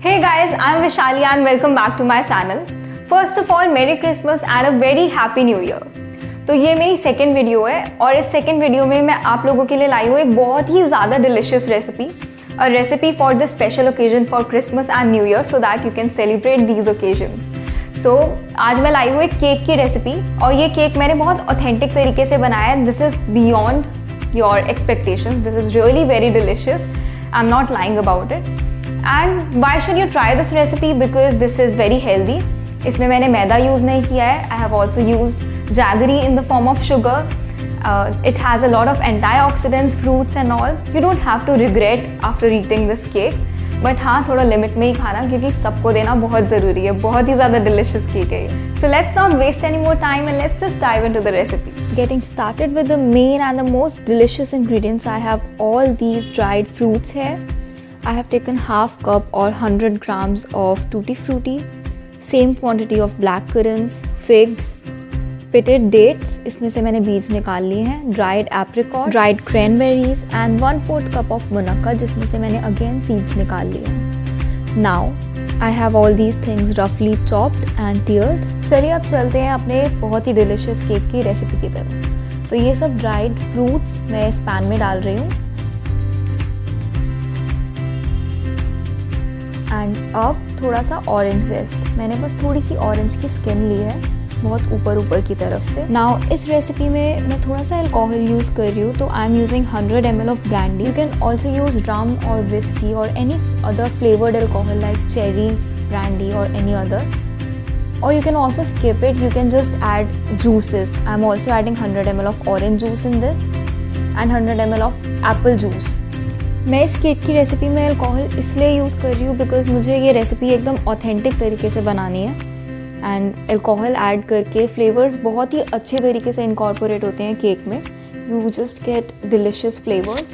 Hey guys, I'm Vishali and welcome back to my channel. First of all, Merry Christmas and a very Happy New Year. तो ये मेरी second video है और इस second video में मैं आप लोगों के लिए लाई हूँ एक बहुत ही ज़्यादा delicious recipe, a recipe for the special occasion for Christmas and new year so that you can celebrate these occasions. So आज मैं लाई हूँ एक केक की रेसिपी और ये केक मैंने बहुत ऑथेंटिक तरीके से बनाया है। This is beyond your expectations, this is really very delicious, I am not lying about it. And why should you try this recipe because this is very healthy. इसमें मैंने मैदा यूज़ नहीं किया है। I have also used jaggery in the form of sugar. It has a lot of antioxidants, fruits and all. You don't have to regret after eating this cake. But हाँ, थोड़ा limit में ही खाना क्योंकि सबको देना बहुत ज़रूरी है। बहुत ही ज़्यादा delicious cake है ये। So let's not waste any more time and let's just dive into the recipe. Getting started with the main and the most delicious ingredients, I have all these dried fruits here. I have taken half cup or 100 grams of tutti frutti, same quantity of black currants, figs, pitted dates, इसमें से मैंने बीज निकाल लिए हैं, dried apricot, dried cranberries and 1/4 cup of मुनक्का जिसमें से मैंने अगेन सीड्स निकाल लिए हैं। Now I have all these things रफली चॉप्ड एंड टियर्ड। चलिए अब चलते हैं अपने बहुत ही डिलिशियस केक की रेसिपी की तरफ। तो ये सब ड्राइड फ्रूट्स मैं इस पैन में डाल रही हूँ एंड अब थोड़ा सा ऑरेंज जेस्ट, मैंने बस थोड़ी सी ऑरेंज की स्किन ली है बहुत ऊपर की तरफ से। नाउ इस रेसिपी में मैं थोड़ा सा अल्कोहल यूज़ कर रही हूँ, तो I am using 100 ml of brandy. You can also use rum और विस्की और any other flavoured alcohol like cherry brandy और एनी अदर, और you can also skip it. You can just add juices. I'm also adding 100 ml of orange juice in this and 100 ml of apple juice. मैं इस cake की recipe में alcohol इसलिए use कर रही हूँ बिकॉज मुझे ये रेसिपी एकदम ऑथेंटिक तरीके से बनानी है एंड अल्कोहल ऐड करके फ्लेवर्स बहुत ही अच्छे तरीके से इनकॉर्पोरेट होते हैं केक में। You just get delicious flavours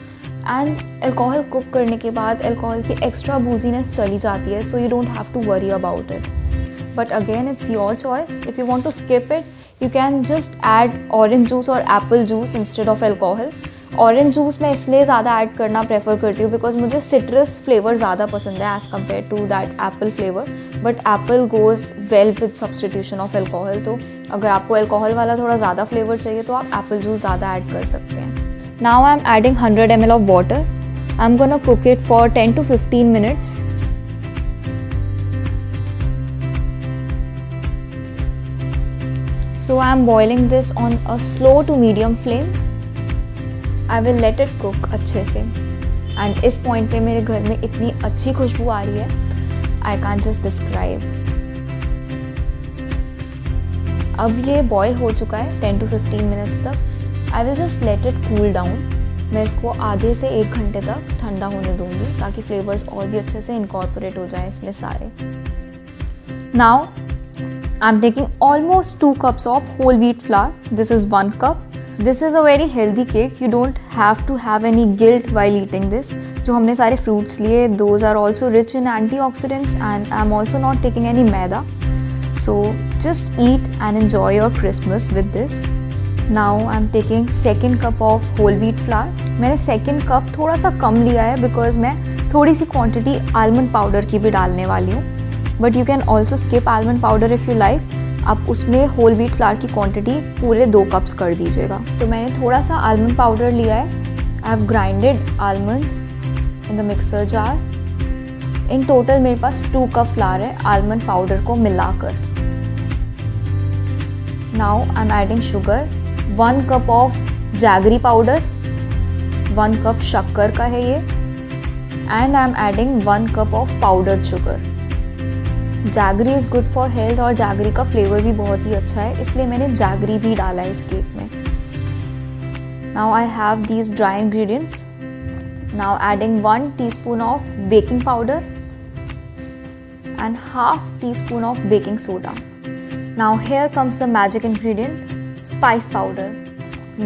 and alcohol cook करने के बाद अल्कोहल की एक्स्ट्रा बूजीनेस चली जाती है, so you don't have to worry about it. But again it's your choice, if you want to skip it you can just add orange juice और apple juice instead of alcohol. Orange juice मैं इसलिए ज़्यादा add करना prefer करती हूँ because मुझे citrus flavour ज़्यादा पसंद है as compare to that apple flavour, but apple goes well with substitution of alcohol. तो अगर आपको अल्कोहल वाला थोड़ा ज़्यादा फ्लेवर चाहिए तो आप एप्पल जूस ज़्यादा ऐड कर सकते हैं। Now I am adding 100 ml of water. I am gonna cook it for 10 to 15 minutes. So I am boiling this on a slow to medium flame. I will let it cook अच्छे से and इस point पे मेरे घर में इतनी अच्छी खुशबू आ रही है, आई कैन जस्ट डिस्क्राइब। अब ये बॉयल हो चुका है 10 to 15 minutes तक। I will just let it cool down. मैं इसको आधे से 1 घंटे तक ठंडा होने दूंगी ताकि फ्लेवर्स और भी अच्छे से इनकॉर्पोरेट हो जाए इसमें सारे। Now I am taking almost 2 cups of whole wheat flour. This is 1 cup. This is a very healthy cake. You don't have to have any guilt while eating this. जो हमने सारे fruits लिए, those are also rich in antioxidants and I'm also not taking any maida. So just eat and enjoy your Christmas with this. Now I'm taking 2nd cup of whole wheat flour. मैंने 2nd cup थोड़ा सा कम लिया है because मैं थोड़ी सी quantity almond powder की भी डालने वाली हूँ. But you can also skip almond powder if you like. आप उसमें होल व्हीट फ्लावर की क्वांटिटी पूरे 2 cups कर दीजिएगा। तो मैंने थोड़ा सा आलमंड पाउडर लिया है। I have grinded almonds in the mixer jar. In total मेरे पास 2 cup फ्लावर है आलमंड पाउडर को मिलाकर। Now I am adding sugar, 1 cup of jaggery powder, 1 cup शक्कर का है ये, and I am adding 1 cup of powdered sugar. Jaggery is good for health और jaggery का फ्लेवर भी बहुत ही अच्छा है, इसलिए मैंने जैगरी भी डाला है इस केक में। Now I have these dry ingredients. Now adding 1 teaspoon of baking powder and ½ teaspoon of baking soda. Now here comes the magic ingredient, spice powder.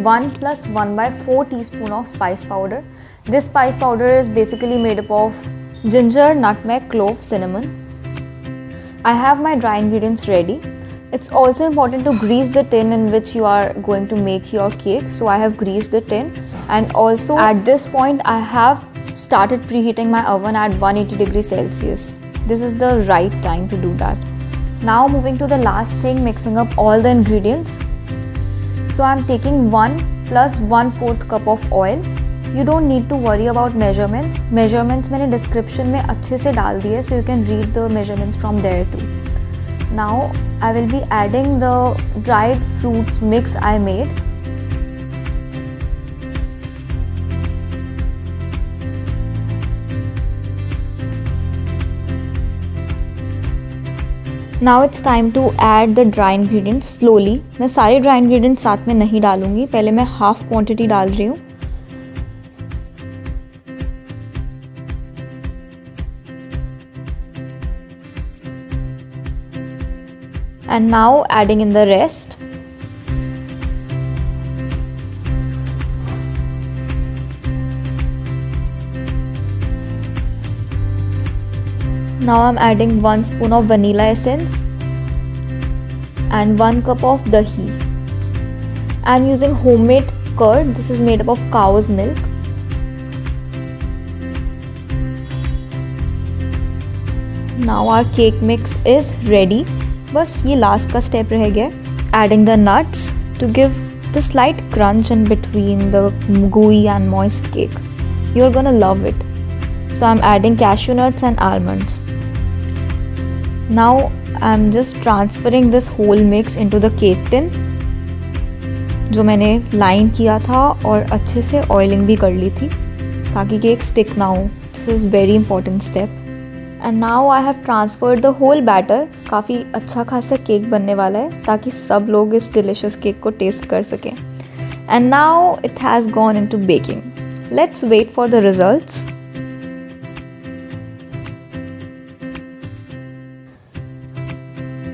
1 + 1/4 teaspoon of spice powder. This spice powder is basically made up of ginger, nutmeg, clove, cinnamon. I have my dry ingredients ready. It's also important to grease the tin in which you are going to make your cake. So I have greased the tin, and also at this point I have started preheating my oven at 180 degrees Celsius. this is the right time to do that. Now moving to the last thing, mixing up all the ingredients. So I'm taking 1 plus 1/4 cup of oil. You don't need to worry about measurements. Measurements मैंने description में अच्छे से डाल दिए, so you can read the measurements from there too. Now I will be adding the dried fruits mix I made. Now it's time to add the dry ingredients slowly. मैं सारे dry ingredients साथ में नहीं डालूंगी, पहले मैं half quantity डाल रही हूँ. And now adding in the rest. Now I'm adding 1 spoon of vanilla essence and 1 cup of dahi. I'm using homemade curd. This is made up of cow's milk. Now our cake mix is ready. बस ये last का step रह गया. Adding the nuts to give the slight crunch in between the gooey and moist cake. You're gonna love it. So I'm adding cashew nuts and almonds. Now I'm just transferring this whole mix into the cake tin जो मैंने line किया था और अच्छे से oiling भी कर ली थी ताकि केक स्टिक ना हो. This is very important step. And now I have transferred the whole batter. काफ़ी अच्छा खासा केक बनने वाला है ताकि सब लोग इस डिलिशियस केक को टेस्ट कर सकें. And now it has gone into baking. Let's wait for the results.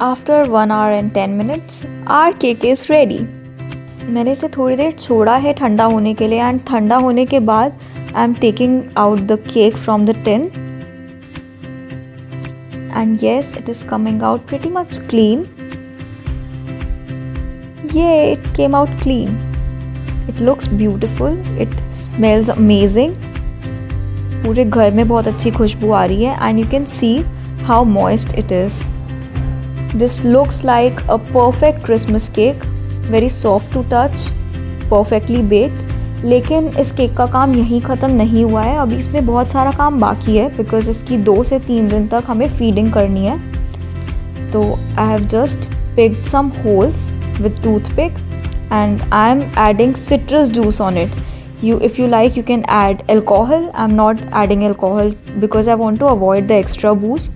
After 1 hour and 10 minutes, our cake is ready. मैंने इसे थोड़ी देर छोड़ा है ठंडा होने के लिए एंड ठंडा होने के बाद I am taking out the cake from the tin and yes it is coming out pretty much clean. Yeah it came out clean. It looks beautiful. It smells amazing. पूरे घर में बहुत अच्छी खुशबू आ रही है and you can see how moist it is. This looks like a perfect Christmas cake, very soft to touch, perfectly baked. लेकिन इस केक का काम यहीं ख़त्म नहीं हुआ है. अभी इसमें बहुत सारा काम बाकी है बिकॉज इसकी 2 से 3 दिन तक हमें फीडिंग करनी है. तो I have just picked some holes with toothpick and I am adding citrus juice on it. If you like, you can add alcohol. I'm not adding alcohol because I want to avoid the extra booze.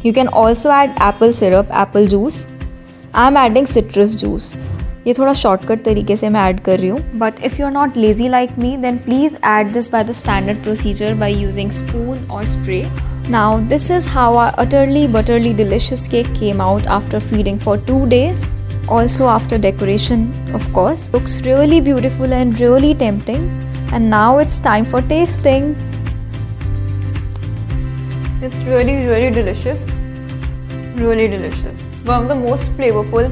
You can also add apple syrup, apple juice. I'm adding citrus juice. ये थोड़ा shortcut तरीके से मैं add कर रही हूँ. But if you're not lazy like me, then please add this by the standard procedure by using spoon or spray. Now this is how our utterly butterly delicious cake came out after feeding for 2 days. Also after decoration, of course. Looks really beautiful and really tempting. And now it's time for tasting. It's really, really delicious. Really delicious. One of the most flavorful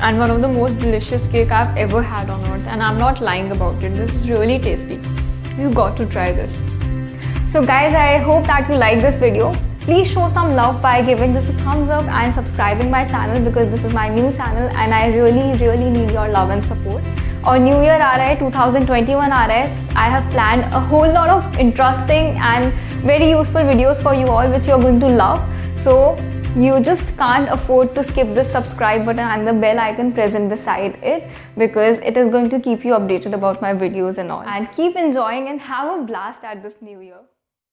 and one of the most delicious cake I've ever had on earth. And I'm not lying about it. This is really tasty. You got to try this. So guys, I hope that you like this video. Please show some love by giving this a thumbs up and subscribing my channel because this is my new channel and I really, really need your love and support. और new year आ रहा है, 2021 आ रहा है. I have planned a whole lot of interesting and very useful videos for you all which you are going to love. So you just can't afford to skip this subscribe button and the bell icon present beside it because it is going to keep you updated about my videos and all. And keep enjoying and have a blast at this new year.